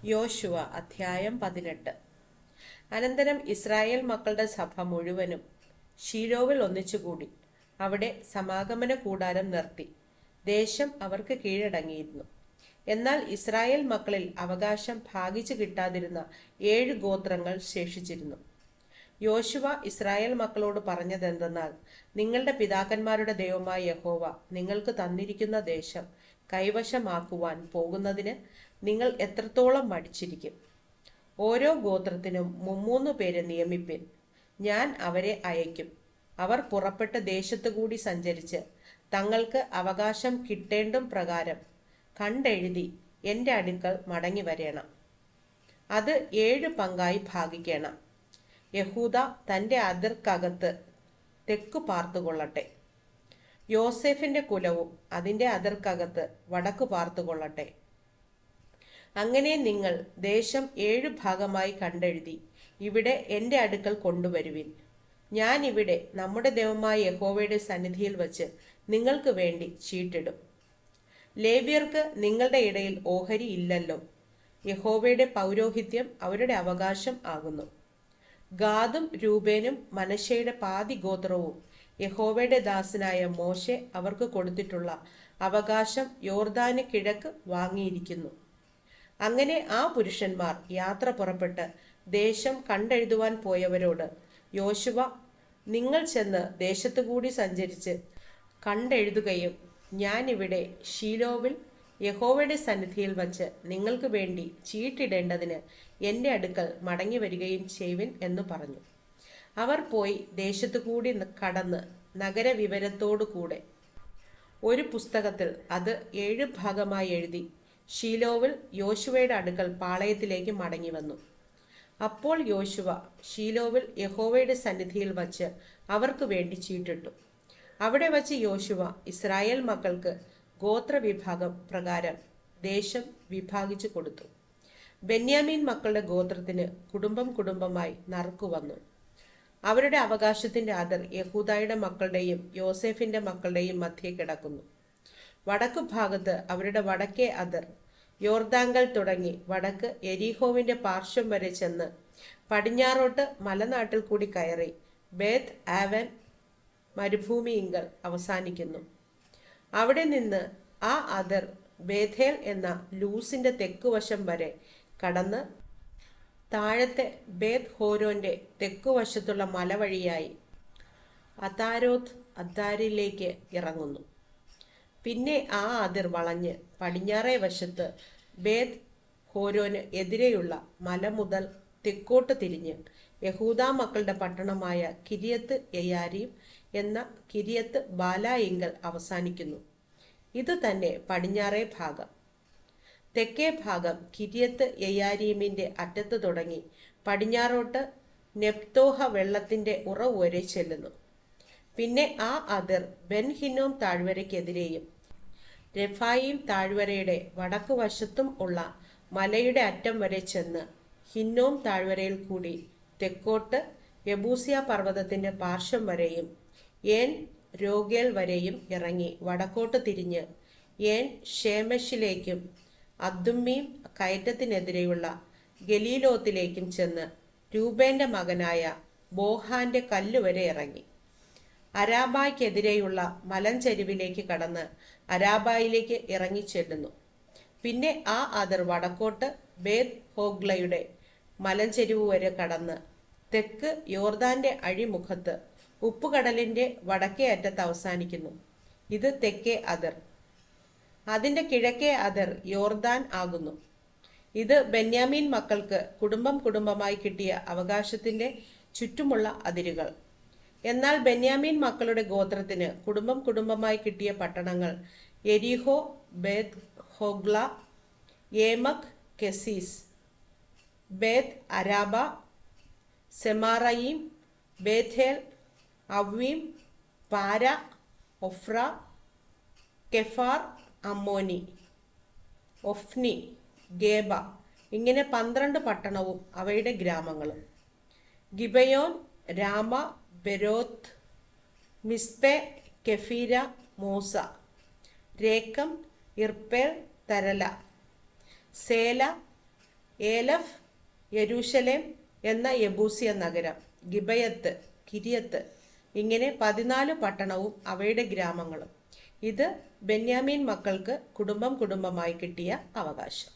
യോശുവ അധ്യായം 18. അനന്തരം ഇസ്രായേൽ മക്കളുടെ സഭ മുഴുവനും ശീലോവിൽ ഒന്നിച്ചുകൂടി. അവിടെ സമാഗമന കൂടാരം നിർത്തി. ദേശം അവർക്ക് കീഴടങ്ങിയിരുന്നു. എന്നാൽ ഇസ്രായേൽ മക്കളിൽ അവകാശം ഭാഗിച്ചു കിട്ടാതിരുന്ന 7 ഗോത്രങ്ങൾ ശേഷിച്ചിരുന്നു. യോശുവ ഇസ്രായേൽ മക്കളോട് പറഞ്ഞതെന്തെന്നാൽ, നിങ്ങളുടെ പിതാക്കന്മാരുടെ ദൈവമായ യഹോവ നിങ്ങൾക്ക് തന്നിരിക്കുന്ന ദേശം കൈവശമാക്കുവാൻ പോകുന്നതിന് നിങ്ങൾ എത്രത്തോളം മടിച്ചിരിക്കും. ഓരോ ഗോത്രത്തിനും 3 പേരെ നിയമിപ്പിൻ. ഞാൻ അവരെ അയക്കും. അവർ പുറപ്പെട്ട് ദേശത്തുകൂടി സഞ്ചരിച്ച് തങ്ങൾക്ക് അവകാശം കിട്ടേണ്ടും പ്രകാരം കണ്ടെഴുതി എൻ്റെ അടുക്കൽ മടങ്ങി വരേണം. അത് 7 പങ്കായി ഭാഗിക്കണം. യഹൂദ തൻ്റെ അതിർക്കകത്ത് തെക്കു പാർത്തുകൊള്ളട്ടെ. യോസേഫിന്റെ കുലവും അതിൻ്റെ അതിർക്കകത്ത് വടക്കു പാർത്തുകൊള്ളട്ടെ. അങ്ങനെ നിങ്ങൾ ദേശം 7 ഭാഗമായി കണ്ടെഴുതി ഇവിടെ എൻ്റെ അടുക്കൽ കൊണ്ടുവരുവിൻ. ഞാൻ ഇവിടെ നമ്മുടെ ദൈവമായ യഹോവയുടെ സന്നിധിയിൽ വച്ച് നിങ്ങൾക്ക് വേണ്ടി ചീട്ടിടും. ലേവ്യർക്ക് നിങ്ങളുടെ ഇടയിൽ ഓഹരി ഇല്ലല്ലോ. യഹോവയുടെ പൗരോഹിത്യം അവരുടെ അവകാശം ആകുന്നു. ഗാദും രൂബേനും മനശ്ശെയുടെ പാതി ഗോത്രവും യഹോവയുടെ ദാസനായ മോശെ അവർക്ക് കൊടുത്തിട്ടുള്ള അവകാശം യോർദാന് കിഴക്ക് വാങ്ങിയിരിക്കുന്നു. അങ്ങനെ ആ പുരുഷന്മാർ യാത്ര പുറപ്പെട്ട് ദേശം കണ്ടെഴുതുവാൻ പോയവരോട് യോശുവ, നിങ്ങൾ ചെന്ന് ദേശത്തുകൂടി സഞ്ചരിച്ച് കണ്ടെഴുതുകയും ഞാനിവിടെ ശീലോവിൽ യഹോവയുടെ സന്നിധിയിൽ വച്ച് നിങ്ങൾക്ക് വേണ്ടി ചീട്ടിടേണ്ടതിന് എൻ്റെ അടുക്കൽ മടങ്ങി വരികയും ചെയ്യുവിൻ എന്ന് പറഞ്ഞു. അവർ പോയി ദേശത്തുകൂടി കടന്ന് നഗരവിവരത്തോടു കൂടെ ഒരു പുസ്തകത്തിൽ അത് 7 ഭാഗമായി എഴുതി ശീലോവിൽ യോശുവയുടെ അടുക്കൽ പാളയത്തിലേക്ക് മടങ്ങി വന്നു. അപ്പോൾ യോശുവ ശീലോവിൽ യഹോവയുടെ സന്നിധിയിൽ വച്ച് അവർക്ക് വേണ്ടി ചീട്ടിട്ടു. അവിടെ വച്ച് യോശുവ ഇസ്രായേൽ മക്കൾക്ക് ഗോത്രവിഭാഗം പ്രകാരം ദേശം വിഭാഗിച്ചു കൊടുത്തു. ബെന്യാമീൻ മക്കളുടെ ഗോത്രത്തിന് കുടുംബം കുടുംബമായി നറുക്കു വന്നു. അവരുടെ അവകാശത്തിന്റെ അതിർ യഹൂദായുടെ മക്കളുടെയും യോസേഫിന്റെ മക്കളുടെയും മധ്യേ കിടക്കുന്നു. വടക്കു ഭാഗത്ത് അവരുടെ വടക്കേ അതിർ യോർദാങ്കൽ തുടങ്ങി വടക്ക് എരീഹോവിന്റെ പാർശ്വം വരെ ചെന്ന് പടിഞ്ഞാറോട്ട് മലനാട്ടിൽ കൂടി കയറി ബേത്ത് ആവൻ മരുഭൂമിയിങ്കൽ അവസാനിക്കുന്നു. അവിടെ നിന്ന് ആ അതിർ ബേഥേൽ എന്ന ലൂസിന്റെ തെക്കുവശം വരെ കടന്ന് താഴത്തെ ബേത്ത് ഹോരോന്റെ തെക്കുവശത്തുള്ള മലവഴിയായി അതാരോത്ത് അദ്ദാരിലേക്ക് ഇറങ്ങുന്നു. പിന്നെ ആ അതിർ വളഞ്ഞ് പടിഞ്ഞാറേ വശത്ത് ബേത്ത് ഹോരോന് എതിരെയുള്ള മല മുതൽ തെക്കോട്ട് തിരിഞ്ഞ് യഹൂദാ മക്കളുടെ പട്ടണമായ കിര്യത്ത് യെയാരീം എന്ന കിര്യത്ത് ബാലായിങ്കൽ അവസാനിക്കുന്നു. ഇത് തന്നെ പടിഞ്ഞാറേ ഭാഗം. തെക്കേ ഭാഗം കിര്യത്ത് യെയാരീമിന്റെ അറ്റത്ത് തുടങ്ങി പടിഞ്ഞാറോട്ട് നെപ്തോഹ വെള്ളത്തിന്റെ ഉറവ് വരെ ചെല്ലുന്നു. പിന്നെ ആ അതിർ ബെൻ ഹിന്നോം താഴ്വരയ്ക്കെതിരെയും രഫായിം താഴ്വരയുടെ വടക്കുവശത്തും ഉള്ള മലയുടെ അറ്റം വരെ ചെന്ന് ഹിന്നോം താഴ്വരയിൽ കൂടി തെക്കോട്ട് യെബൂസ്യ പർവ്വതത്തിന്റെ പാർശ്വം വരെയും ഏൻ രോഗേൽ വരെയും ഇറങ്ങി വടക്കോട്ട് തിരിഞ്ഞ് ഏൻ ഷേമെഷിലേക്കും അദ്ദുമ്മീം കയറ്റത്തിനെതിരെയുള്ള ഗലീലോത്തിലേക്കും ചെന്ന് രൂബേന്റെ മകനായ ബോഹാന്റെ കല്ലുവരെ ഇറങ്ങി അരാബായ്ക്കെതിരെയുള്ള മലഞ്ചരിവിലേക്ക് കടന്ന് അരാബായിലേക്ക് ഇറങ്ങിച്ചെല്ലുന്നു. പിന്നെ ആ അതിർ വടക്കോട്ട് ബേത് ഹോഗ്ലയുടെ മലഞ്ചെരിവ് വരെ കടന്ന് തെക്ക് യോർദാന്റെ അഴിമുഖത്ത് ഉപ്പുകടലിന്റെ വടക്കേ അറ്റത്ത് അവസാനിക്കുന്നു. ഇത് തെക്കേ അതിർ. അതിന്റെ കിഴക്കേ അതിർ യോർദാൻ ആകുന്നു. ഇത് ബെന്യാമീൻ മക്കൾക്ക് കുടുംബം കുടുംബമായി കിട്ടിയ അവകാശത്തിന്റെ ചുറ്റുമുള്ള അതിരുകൾ. എന്നാൽ ബെന്യാമീൻ മക്കളുടെ ഗോത്രത്തിന് കുടുംബം കുടുംബമായി കിട്ടിയ പട്ടണങ്ങൾ എരീഹോ, ബേത്ത് ഹോഗ്ല, ഏമക് കെസീസ്, ബേത്ത് അരാബ, സെമാറയീം, ബേഥേൽ, അവ്വീം, പാര, ഒഫ്ര, കെഫാർ, അമ്മോനി, ഒഫ്നി, ഗേബ ഇങ്ങനെ 12 പട്ടണവും അവയുടെ ഗ്രാമങ്ങളും. ഗിബയോൻ, രാമ, ബെരോത്ത്, മിസ്പെ, കെഫീര, മൂസ, രേക്കം, ഇർപ്പേൽ, തരല, സേല, ഏലഫ്, യെരൂശലേം എന്ന യെബൂസിയ നഗരം, ഗിബയത്ത്, കിര്യത്ത്, ഇങ്ങനെ 14 പട്ടണവും അവയുടെ ഗ്രാമങ്ങളും. ഇത് ബെന്യാമീൻ മക്കൾക്ക് കുടുംബം കുടുംബമായി കിട്ടിയ അവകാശം.